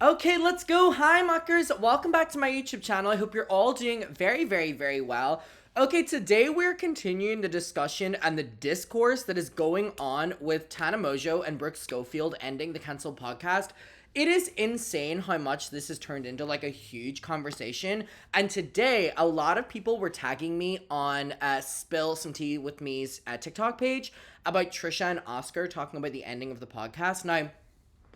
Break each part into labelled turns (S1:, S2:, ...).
S1: Okay, let's go. Hi, muckers. Welcome back to my YouTube channel. I hope you're all doing very, very, very well. Okay, today we're continuing the discussion and the discourse that is going on with Tana Mojo and Brooke Schofield ending the cancelled podcast. It is insane how much this has turned into like a huge conversation. And today, a lot of people were tagging me on Spill Some Tea with Me's TikTok page about Trisha and Oscar talking about the ending of the podcast. Now,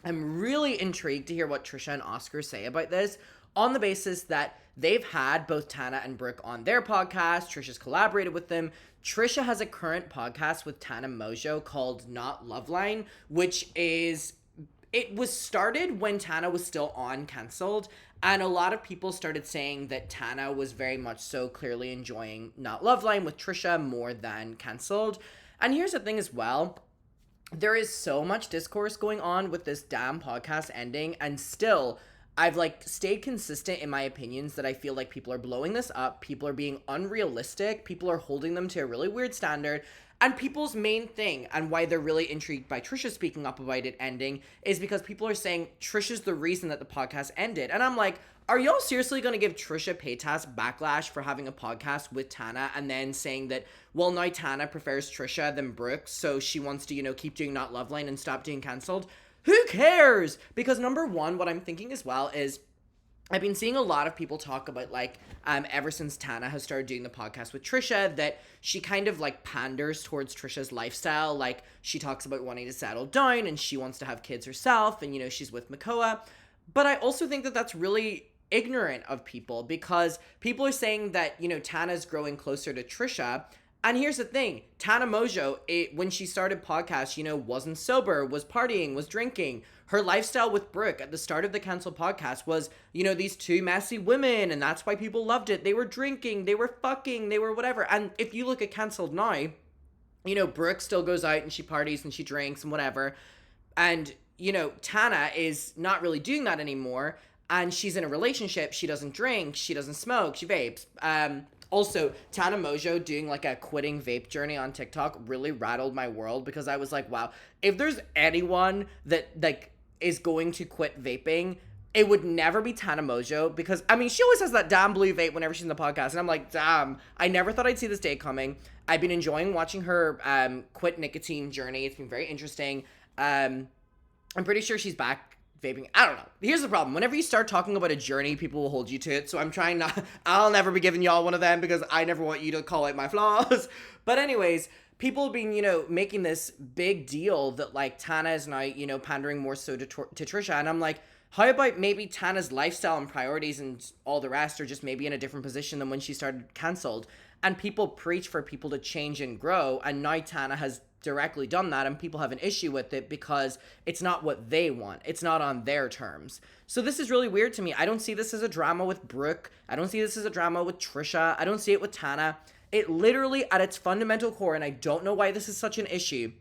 S1: I'm really intrigued to hear what Trisha and Oscar say about this on the basis that they've had both Tana and Brooke on their podcast. Trisha's collaborated with them. Trisha has a current podcast with Tana Mojo called Not Loveline, which is it was started when Tana was still on Cancelled, and a lot of people started saying that Tana was very much so clearly enjoying Not Loveline with Trisha more than Cancelled. And here's the thing as well, there is so much discourse going on with this damn podcast ending, and still I've like stayed consistent in my opinions that I feel like people are blowing this up, people are being unrealistic, people are holding them to a really weird standard. And people's main thing and why they're really intrigued by Trisha speaking up about it ending is because people are saying Trisha's the reason that the podcast ended. And I'm like, are y'all seriously going to give Trisha Paytas backlash for having a podcast with Tana and then saying that, well, now Tana prefers Trisha than Brooke, so she wants to, keep doing Not Loveline and stop doing Cancelled? Who cares? Because number one, what I'm thinking as well is I've been seeing a lot of people talk about ever since Tana has started doing the podcast with Trisha, that she kind of like panders towards Trisha's lifestyle. Like she talks about wanting to settle down and she wants to have kids herself, and she's with Makoa. But I also think that that's really ignorant of people, because people are saying that Tana's growing closer to Trisha. And here's the thing, Tana Mojo, when she started podcast, wasn't sober, was partying, was drinking. Her lifestyle with Brooke at the start of the Cancel podcast was, these two messy women, and that's why people loved it. They were drinking, they were fucking, they were whatever. And if you look at Cancelled now, Brooke still goes out and she parties and she drinks and whatever. And, Tana is not really doing that anymore. And she's in a relationship. She doesn't drink, she doesn't smoke, she vapes. Also, Tana Mojo doing like a quitting vape journey on TikTok really rattled my world, because I was like, wow, if there's anyone that like is going to quit vaping, it would never be Tana Mojo, because I mean, she always has that damn blue vape whenever she's in the podcast, and I'm like, damn, I never thought I'd see this day coming. I've been enjoying watching her quit nicotine journey. It's been very interesting. I'm pretty sure she's back vaping. I don't know. Here's the problem. Whenever you start talking about a journey, people will hold you to it. So I'm trying not, I'll never be giving y'all one of them, because I never want you to call out my flaws. But anyways, people have been, making this big deal that like Tana is now, pandering more so to Trisha. And I'm like, how about maybe Tana's lifestyle and priorities and all the rest are just maybe in a different position than when she started Cancelled? And people preach for people to change and grow. And now Tana has directly done that, and people have an issue with it because it's not what they want. It's not on their terms. So this is really weird to me. I don't see this as a drama with Brooke. I don't see this as a drama with Trisha. I don't see it with Tana. It literally, at its fundamental core, and I don't know why this is such an issue,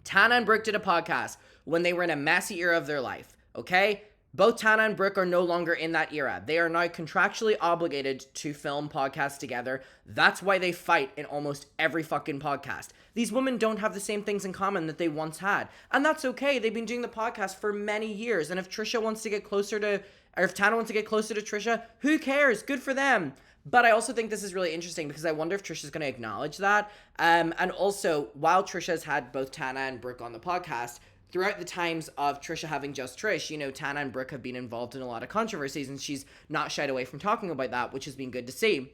S1: Tana and Brooke did a podcast when they were in a messy era of their life, okay? Both Tana and Brooke are no longer in that era. They are now contractually obligated to film podcasts together. That's why they fight in almost every fucking podcast. These women don't have the same things in common that they once had. And that's okay. They've been doing the podcast for many years. And if Trisha wants to get closer to, or if Tana wants to get closer to Trisha, who cares? Good for them. But I also think this is really interesting, because I wonder if Trisha's going to acknowledge that. And also, while Trisha's had both Tana and Brooke on the podcast, throughout the times of Trisha having just Trish, Tana and Brooke have been involved in a lot of controversies, and she's not shied away from talking about that, which has been good to see.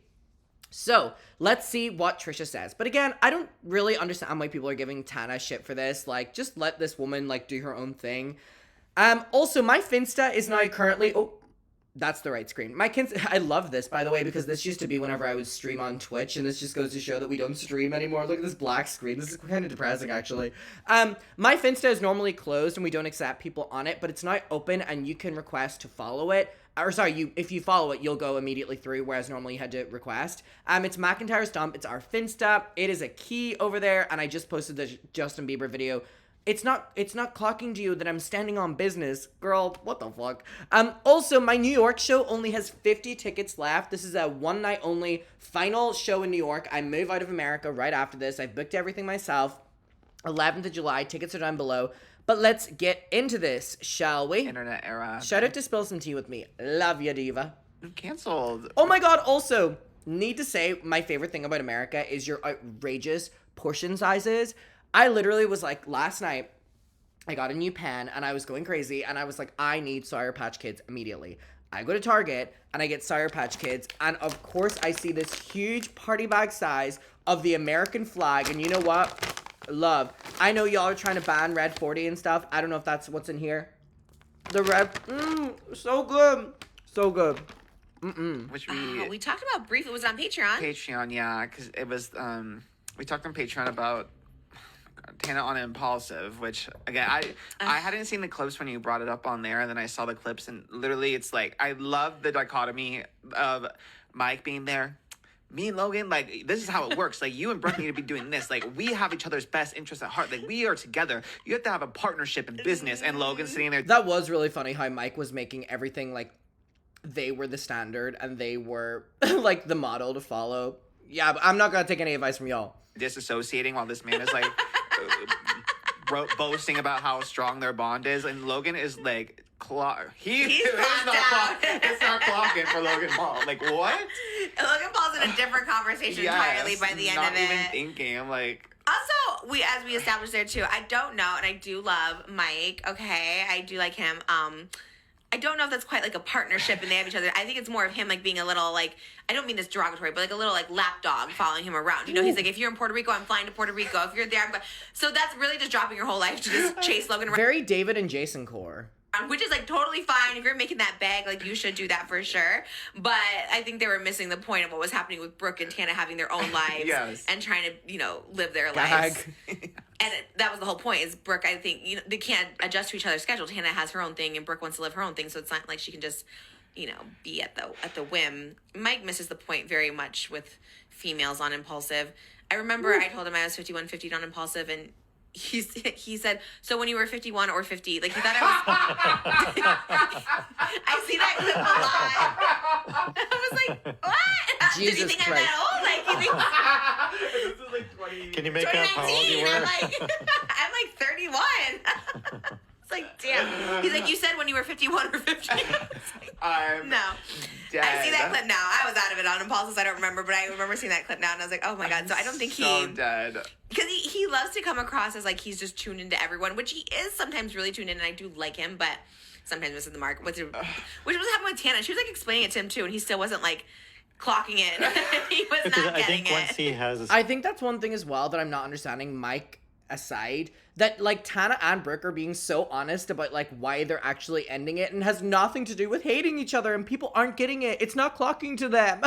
S1: So let's see what Trisha says. But again, I don't really understand why people are giving Tana shit for this. Like, just let this woman like do her own thing. Also, my Finsta is now currently, oh, that's the right screen. I love this, by the way, because this used to be whenever I would stream on Twitch, and this just goes to show that we don't stream anymore. Look at this black screen. This is kind of depressing, actually. My Finsta is normally closed, and we don't accept people on it, but it's now open, and you can request to follow it. Or sorry, if you follow it, you'll go immediately through, whereas normally you had to request. It's McIntyre's Dump. It's our Finsta. It is a key over there, and I just posted the Justin Bieber video. It's not clocking to you that I'm standing on business. Girl, what the fuck? Also, my New York show only has 50 tickets left. This is a one night only final show in New York. I move out of America right after this. I've booked everything myself. 11th of July, tickets are down below. But let's get into this, shall we?
S2: Internet era.
S1: Shout out to Spill Some Tea with me. Love ya, diva.
S2: Canceled.
S1: Oh my god, also, need to say, my favorite thing about America is your outrageous portion sizes. I literally was like, last night, I got a new pan and I was going crazy and I was like, I need Sour Patch Kids immediately. I go to Target and I get Sour Patch Kids, and of course I see this huge party bag size of the American flag, and you know what? Love. I know y'all are trying to ban Red 40 and stuff. I don't know if that's what's in here. The red, so good. So good.
S2: Which
S3: we talked about briefly. It was on Patreon.
S2: Patreon, yeah, because it was, we talked on Patreon about Tana on Impulsive, which, again, I hadn't seen the clips when you brought it up on there, and then I saw the clips, and literally it's like, I love the dichotomy of Mike being there. Me and Logan, like, this is how it works. Like, you and Brooke need to be doing this. Like, we have each other's best interests at heart. Like, we are together. You have to have a partnership in business, and Logan's sitting there.
S1: That was really funny how Mike was making everything, like, they were the standard, and they were, like, the model to follow. Yeah, but I'm not gonna take any advice from y'all.
S2: Disassociating while this man is, like, boasting about how strong their bond is, and Logan is like he's not clocking for Logan Paul. Like, what?
S3: Logan Paul's in a different conversation entirely by the end of it.
S2: Not even thinking. I'm like.
S3: Also, as we established there too, I don't know, and I do love Mike. Okay, I do like him. I don't know if that's quite like a partnership and they have each other. I think it's more of him like being a little like, I don't mean this derogatory, but like a little like lapdog following him around. You know, he's like, if you're in Puerto Rico, I'm flying to Puerto Rico. If you're there, I'm going. So that's really just dropping your whole life to just chase Logan around.
S1: Very David and Jason core.
S3: Which is like totally fine. If you're making that bag, like you should do that for sure. But I think they were missing the point of what was happening with Brooke and Tana having their own lives and trying to, live their lives. And that was the whole point. Is Brooke? I think they can't adjust to each other's schedule. Tana has her own thing, and Brooke wants to live her own thing. So it's not like she can just, be at the whim. Mike misses the point very much with females on Impulsive. I remember I told him I was 51-50 on Impulsive, and he said, so when you were 51 or 50, like he thought I was. I see that clip a lot. I was like, what?
S1: Jesus
S3: Did you think
S1: Christ.
S3: I'm that old? Like, you think?
S2: This is like 20.
S4: Can you make up how old you were?
S3: I'm like 31. It's like, damn. He's like, you said when you were 51 or 50.
S2: I'm
S3: no.
S2: dead.
S3: I see that clip now. I was out of it on Impulses. I don't remember, but I remember seeing that clip now, and I was like, oh my god. So I don't think
S2: so dead.
S3: Because he loves to come across as like he's just tuned into everyone, which he is sometimes really tuned in, and I do like him, but sometimes misses the mark. Which was happening with Tana. She was like explaining it to him too, and he still wasn't like clocking it. He was not getting it.
S4: Once he has,
S1: I think that's one thing as well that I'm not understanding, Mike aside, that like Tana and Brooke are being so honest about like why they're actually ending it, and has nothing to do with hating each other, and people aren't getting it. It's not clocking to them.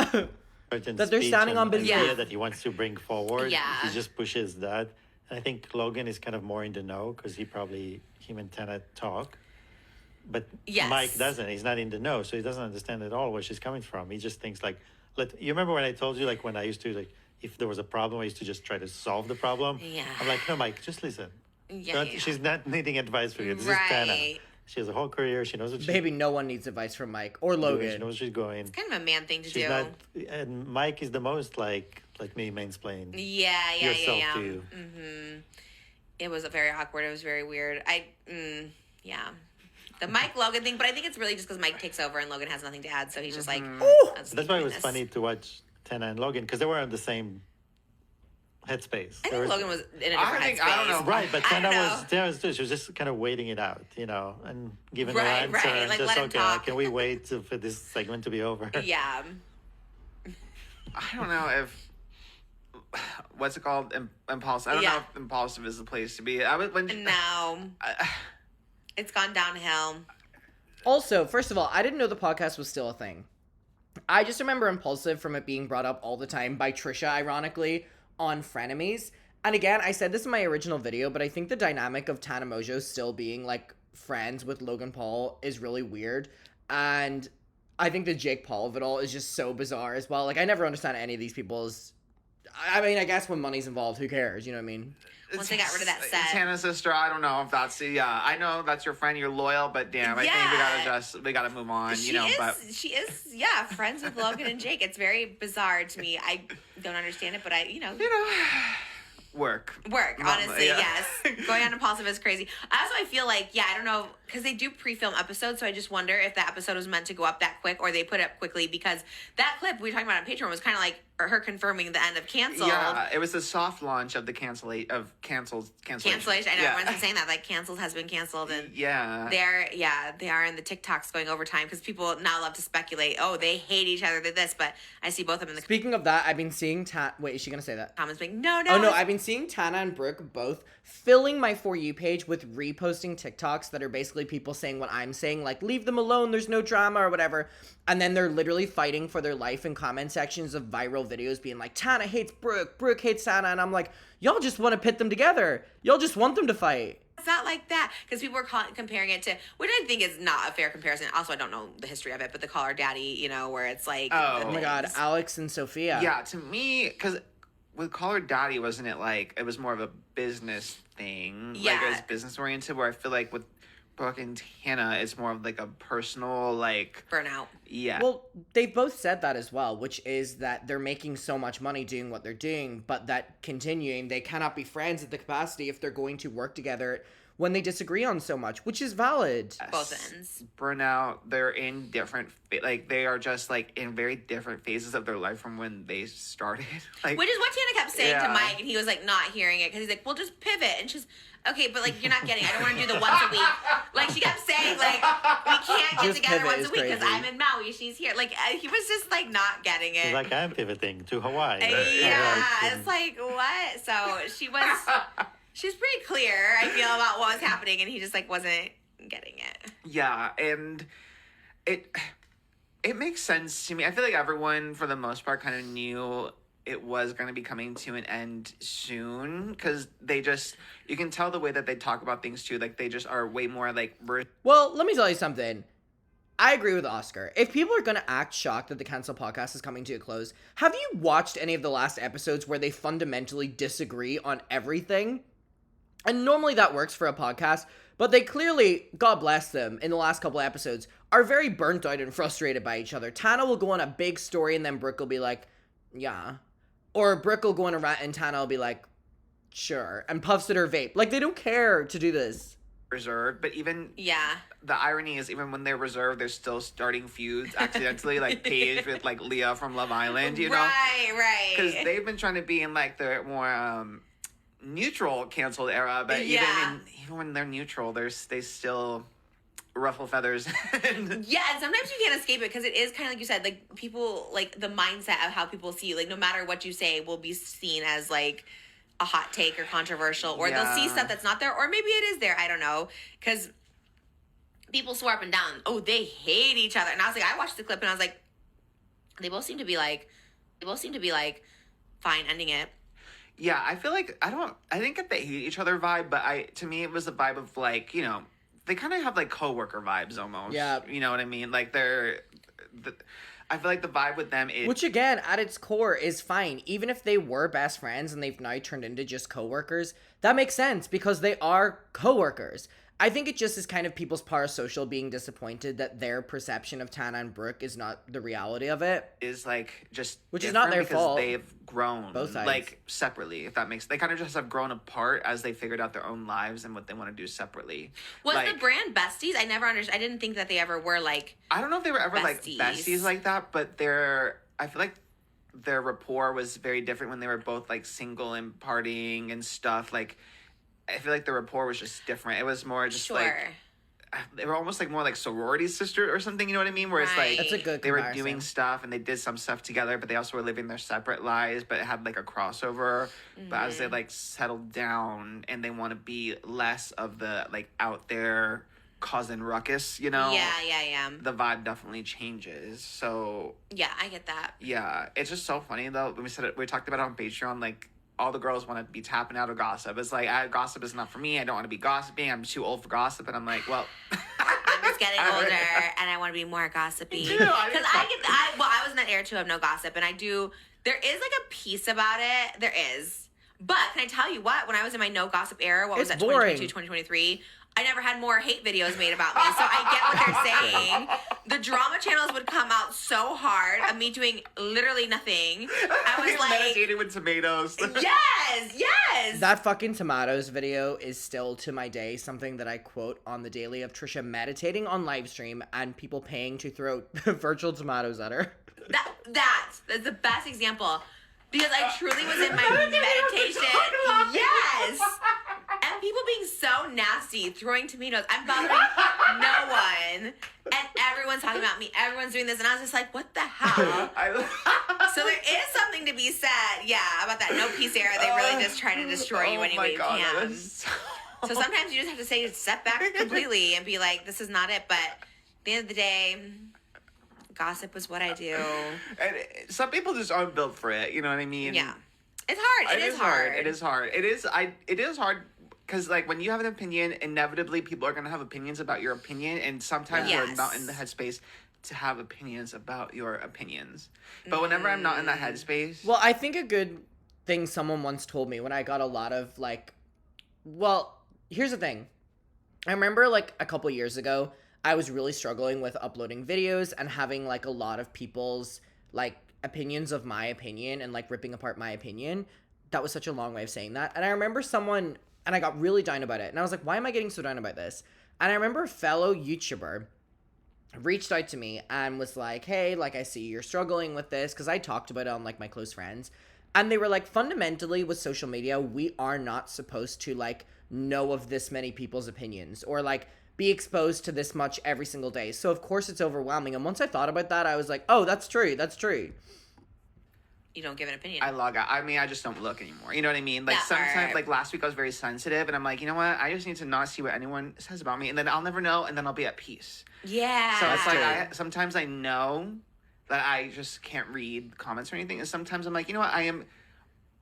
S1: That they're standing on business.
S4: Idea that he wants to bring forward.
S3: Yeah.
S4: He just pushes that. And I think Logan is kind of more in the know because him and Tana talk. But
S3: Yes.
S4: Mike doesn't. He's not in the know, so he doesn't understand at all where she's coming from. He just thinks like, you remember when I told you like when I used to like, if there was a problem, I used to just try to solve the problem.
S3: Yeah.
S4: I'm like, no, Mike, just listen.
S3: Yeah.
S4: She's not needing advice from you. This is Tana. She has a whole career. She knows what she's
S1: Baby, no one needs advice from Mike or
S4: doing.
S1: Logan.
S4: She knows what she's going.
S3: It's kind of a man thing to
S4: She's
S3: do.
S4: not, and Mike is the most like me mansplain.
S3: Yeah.
S4: Yourself to you.
S3: Mm-hmm. It was very awkward. It was very weird. Yeah. The Mike Logan thing, but I think it's really just because Mike takes over and Logan has nothing to add, so he's just like.
S4: That's why it was funny to watch Tana and Logan because they were on the same headspace.
S3: I think Logan was in a different headspace.
S2: I don't know.
S4: Right, but Tana
S3: know.
S4: was too. She was just kind of waiting it out, and giving
S3: Right,
S4: her answer.
S3: right,
S4: And
S3: like,
S4: just
S3: let him
S4: okay,
S3: talk.
S4: can we wait for this segment to be over?
S3: Yeah.
S2: I don't know if what's it called? Impulsive. I don't know if Impulsive is the place to be.
S3: No. It's gone downhill.
S1: Also, first of all, I didn't know the podcast was still a thing. I just remember Impulsive from it being brought up all the time by Trisha, ironically, on Frenemies. And again, I said this in my original video, but I think the dynamic of Tana Mojo still being, like, friends with Logan Paul is really weird. And I think the Jake Paul of it all is just so bizarre as well. Like, I never understand any of these people's... I mean, I guess when money's involved, who cares? You know what I mean?
S3: Once they got rid of that set.
S2: Tana's sister, I don't know if that's I know that's your friend, you're loyal, but damn, I think we gotta move on,
S3: She is friends with Logan and Jake. It's very bizarre to me. I don't understand it, but
S2: Work,
S3: honestly, yes. Going on impulsive is crazy. I feel like, I don't know, because they do pre-film episodes, so I just wonder if that episode was meant to go up that quick, or they put it up quickly, because that clip we were talking about on Patreon was kind of like her confirming the end of Canceled.
S2: Yeah, it was a soft launch of the cancellation.
S3: I know, everyone's saying that, like, Canceled has been canceled, and they are in the TikToks going overtime, because people now love to speculate, oh, they hate each other, they're this, but I see both of them in the...
S1: Speaking of that, I've been seeing wait, is she gonna say that?
S3: Comments being, no.
S1: Oh, no, I've been seeing Tana and Brooke both filling my For You page with reposting TikToks that are basically people saying what I'm saying, like, leave them alone, there's no drama, or whatever. And then they're literally fighting for their life in comment sections of viral videos being like, Tana hates Brooke, Brooke hates Tana. And I'm like, y'all just want to pit them together. Y'all just want them to fight.
S3: It's not like that, because people are comparing it to, which I think is not a fair comparison. Also, I don't know the history of it, but the Call Her Daddy, where it's like...
S1: Oh my God, Alex and Sophia.
S2: Yeah, to me, because with Call Her Daddy, wasn't it like, it was more of a business thing?
S3: Yeah.
S2: Like, it was business-oriented, where I feel like with Brooke and Tana, it's more of like a personal, like...
S3: burnout.
S2: Yeah.
S1: Well, they've both said that as well, which is that they're making so much money doing what they're doing, but that continuing, they cannot be friends at the capacity if they're going to work together when they disagree on so much, which is valid.
S2: Yes.
S3: Both ends.
S2: Burnout, they're in different, like, they are just, like, in very different phases of their life from when they started. Like,
S3: which is what Tana kept saying to Mike, and he was, like, not hearing it, because he's like, well, just pivot, and she's... Okay, but, like, you're not getting... I don't want to do the once a week. Like, she kept saying, like, we can't get
S1: Just
S3: together
S1: pivot
S3: once a week because
S1: crazy.
S3: I'm in Maui. She's here. Like, he was just, like, not getting it.
S4: He's like, I'm pivoting to Hawaii.
S3: It's like, what? So she was... She's pretty clear, I feel, about what was happening, and he just, like, wasn't getting it.
S2: Yeah, and it makes sense to me. I feel like everyone, for the most part, kind of knew it was going to be coming to an end soon, because they just, you can tell the way that they talk about things too, like they just are way more like...
S1: Well, let me tell you something. I agree with Oscar. If people are going to act shocked that the Cancel podcast is coming to a close, have you watched any of the last episodes where they fundamentally disagree on everything? And normally that works for a podcast, but they clearly, God bless them, in the last couple of episodes, are very burnt out and frustrated by each other. Tana will go on a big story and then Brooke will be like, yeah. Or Brooke will go on a rant and Tana will be like, sure, and puffs at her vape. Like, they don't care to do this.
S2: Reserved, but even...
S3: Yeah.
S2: The irony is, even when they're reserved, they're still starting feuds accidentally, like Paige with, like, Leah from Love Island, you know?
S3: Right.
S2: Because they've been trying to be in, like, the more, neutral canceled era, but even when they're neutral, they still ruffle feathers.
S3: Yeah, and sometimes you can't escape it, because it is kind of like you said, like, people, like, the mindset of how people see you, like, no matter what you say will be seen as, like, a hot take or controversial, or they'll see stuff that's not there, or maybe it is there, I don't know, because people swore up and down, oh, they hate each other, and I was like, I watched the clip and I was like, they both seem to be like fine ending it.
S2: Yeah, I feel like, I didn't get the hate each other vibe, but to me it was a vibe of, like, you know, they kind of have, like, coworker vibes almost.
S1: Yeah.
S2: You know what I mean? Like, I feel like the vibe with them is...
S1: Which, again, at its core is fine. Even if they were best friends and they've now turned into just coworkers, that makes sense because they are coworkers. I think it just is kind of people's parasocial being disappointed that their perception of Tana and Brooke is not the reality of it.
S2: Is, like, just...
S1: Which is not their fault.
S2: They've grown.
S1: Both sides.
S2: Like, separately, if that makes... They kind of just have grown apart as they figured out their own lives and what they want to do separately.
S3: Was
S2: like,
S3: the brand besties? I never understood. I didn't think that they ever were, like...
S2: I don't know if they were ever,
S3: besties.
S2: like, besties like that, but I feel like their rapport was very different when they were both, like, single and partying and stuff. Like, I feel like the rapport was just different. It was more just, like... They were almost, like, more like sorority sister or something, you know what I mean? Where it's, like...
S1: That's a good
S2: They were
S1: comparison.
S2: doing stuff, and they did some stuff together, but they also were living their separate lives, but it had, like, a crossover. Mm-hmm. But as they, like, settled down, and they want to be less of the, like, out there causing ruckus, you know?
S3: Yeah.
S2: The vibe definitely changes, so...
S3: Yeah, I get that.
S2: Yeah, it's just so funny, though. When we talked about it on Patreon, like... All the girls want to be tapping out of gossip. It's like, gossip is not for me. I don't want to be gossiping. I'm too old for gossip. And I'm like, well...
S3: I'm just getting older, and I want to be more gossipy. Because I was in that era, too, of no gossip. And there is, like, a piece about it. There is. But can I tell you what? When I was in my no gossip era, what was that, 2022, 2023... I never had more hate videos made about me, so I get what they're saying. The drama channels would come out so hard of me doing literally nothing. I was like
S2: meditating with tomatoes.
S3: Yes.
S1: That fucking tomatoes video is still to my day something that I quote on the daily of Trisha meditating on live stream and people paying to throw virtual tomatoes at her.
S3: That's the best example. Because I truly was in my meditation. Yes. And people being so nasty, throwing tomatoes. I'm bothering no one. And everyone's talking about me. Everyone's doing this. And I was just like, what the hell? So there is something to be said, about that no peace era. They really just try to destroy you any way you can. So sometimes you just have to say, step back completely and be like, this is not it. But at the end of the day, gossip is what I do.
S2: And some people just aren't built for it. You know what I mean?
S3: Yeah. It's hard. It is hard.
S2: It is hard. It is hard because, like, when you have an opinion, inevitably people are going to have opinions about your opinion. And sometimes we're not in the headspace to have opinions about your opinions. But whenever I'm not in that headspace.
S1: Well, I think a good thing someone once told me when I got a lot of, like, well, here's the thing. I remember, like, a couple years ago, I was really struggling with uploading videos and having, like, a lot of people's, like, opinions of my opinion and, like, ripping apart my opinion. That was such a long way of saying that. And I remember someone, and I got really down about it. And I was like, why am I getting so down about this? And I remember a fellow YouTuber reached out to me and was like, hey, like, I see you're struggling with this. Because I talked about it on, like, my close friends. And they were like, fundamentally, with social media, we are not supposed to, like, know of this many people's opinions. Or, like, be exposed to this much every single day. So, of course, it's overwhelming. And once I thought about that, I was like, oh, that's true. That's true.
S3: You don't give an opinion.
S2: I log out. I mean, I just don't look anymore. You know what I mean? Like, sometimes, like, last week I was very sensitive. And I'm like, you know what? I just need to not see what anyone says about me. And then I'll never know. And then I'll be at peace.
S3: Yeah.
S2: So it's like, sometimes I know that I just can't read comments or anything. And sometimes I'm like, you know what? I am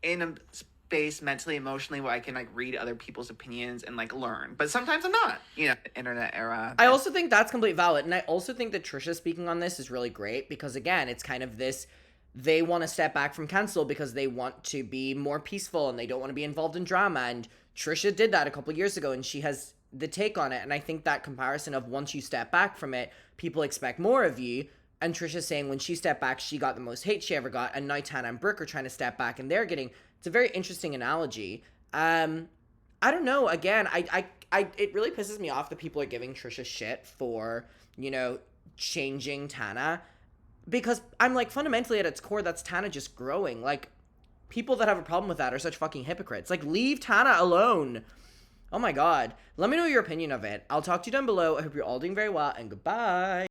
S2: in a space mentally, emotionally where I can, like, read other people's opinions and, like, learn. But sometimes I'm not. You know, internet era.
S1: I also think that's completely valid. And I also think that Trisha speaking on this is really great because, again, it's kind of this, they want to step back from cancel because they want to be more peaceful and they don't want to be involved in drama. And Trisha did that a couple years ago and she has the take on it. And I think that comparison of once you step back from it, people expect more of you. And Trisha's saying when she stepped back, she got the most hate she ever got. And now Tana and Brooke are trying to step back and they're getting, it's a very interesting analogy. I don't know. Again, it really pisses me off that people are giving Trisha shit for, you know, changing Tana. Because I'm like, fundamentally at its core, that's Tana just growing. Like, people that have a problem with that are such fucking hypocrites. Like, leave Tana alone. Oh my god. Let me know your opinion of it. I'll talk to you down below. I hope you're all doing very well, and goodbye.